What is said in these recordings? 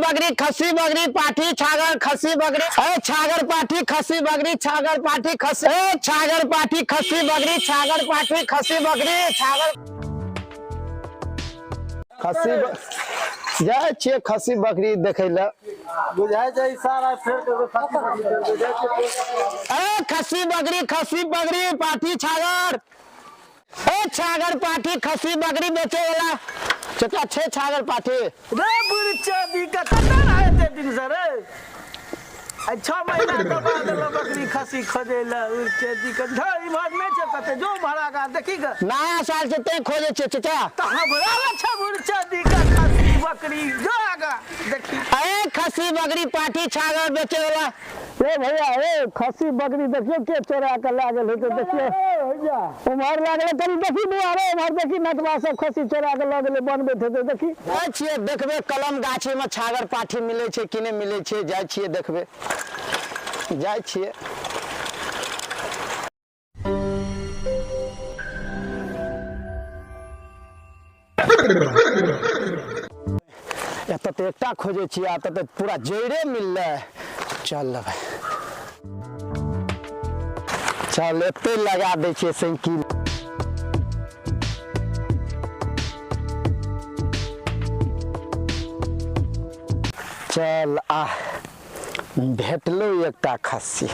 बकरी खस्सी बकरी पाठी छागर खस्सी बकरी छागर पाठी खस्सी बकरी छागर पाठी खस्सी छागर पाठी खस्सी बकरी छागर पाठी खस्सी बकरी छागर खस्सी जाय छियै खस्सी बकरी देखै लए बुझाय छै सारा फेर खस्सी बकरी पाठी छागर छागर पाठी खस्सी बकरी बेचे वाला चचा छे छागर पाठी रे बुरचा दी का कतर आए थे दिन से रे 6 महीना के बाद बकरी खस्सी खोजेला उरचे दी का ढाई भाग नहीं चलते जो भाड़ा का देखी का नया साल से ते खोजे छे चचा तो हम बोला अच्छा बुरचा दी का खस्सी बकरी जो आगा देखी खस्सी बकरी पाठी छागर बेचे वाला रे भैया खस्सी बकरी देखियो के चोरा के लागल होते देखियो उमर लागले तनी देखी दुआरे उमर देखी नटवा सब खस्सी चोरा के लागले बनबे थे देखी जाय छियै देखबे कलम गाछी में छागर पाठी मिले छै कि नहीं मिले छै जाय छियै देखबे जाय छियै एत तो एकटा खोजे छियै एत तो पूरा जड़े मिलले चल लेबै चल एते लगा दै छियै साइकिल चल आ भेटलो एकटा खस्सी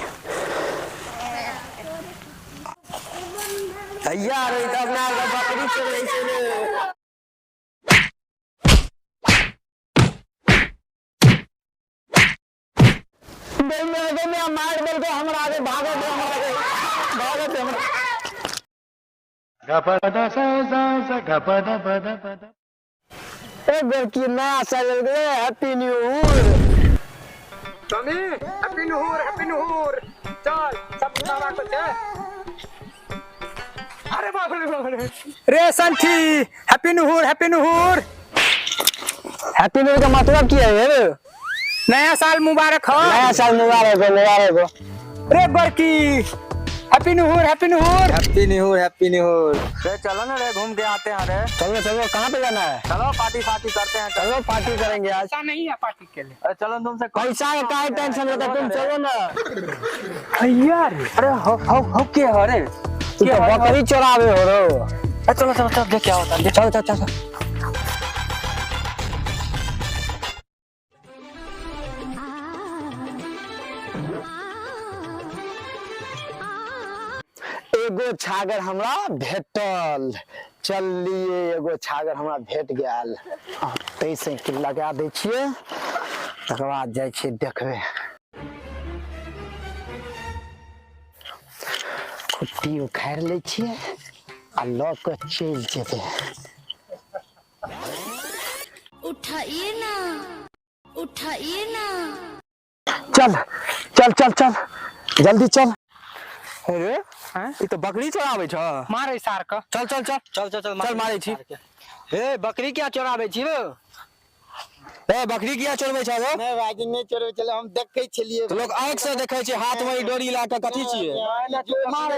यार अपना बकरी चलै छै रे मार बोल के हमरा आगे भागो दे हमरा भागो दे हमरा गपदा सा गपदा पदा पदा बेटी ना चल गे हैप्पी न्यू ईयर तमी हैप्पी न्यू ईयर चल सब सारा कुछ है अरे बाप रे रे संठी happy new year happy new year का मतलब क्या है रे नया साल मुबारक हो नया साल मुबारक हो रे बरकी हैप्पी न्यू ईयर रे चलो ना रे घूम के आते हैं रे चलो कहाँ पे जाना है चलो पार्टी करते हैं चलो पार्टी करेंगे आज ऐसा नहीं है पार्टी के लिए अरे चलो तुमसे पैसा का टेंशन लेता तुम चलो ना यार अरे हो क्या हो रे तू तो बकरी चोरावे हो रो चलो देख क्या होता है चल एगो छागर हमरा भेटल चलिए एगो छागर हमरा भेट गेल तै साइकिल लगा दै छियै तकर बाद जाइ छियै देखबे खुट्टी उखाड़ लै छियै आ लऽ के चलि जेबै उठाइए ना चल जल्दी चल अरे ई तो बकरी चोराबै छ मारे सार का चल मारै छी ए बकरी क्या चोराबै छी रे बकरी किया चोरबै छ रो नहीं भाई नहीं चोरबै चले हम देखै छलिए तो लोग आंख से देखै छै हाथ में ई डोरी ला के कथि छियै मार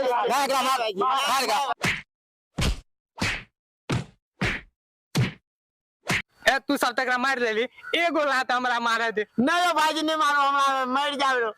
ए तू सब तकरा मार लेली एगो लात हमरा मारे दे नहीं भाईजी नहीं मारो हमरा मर जाब रो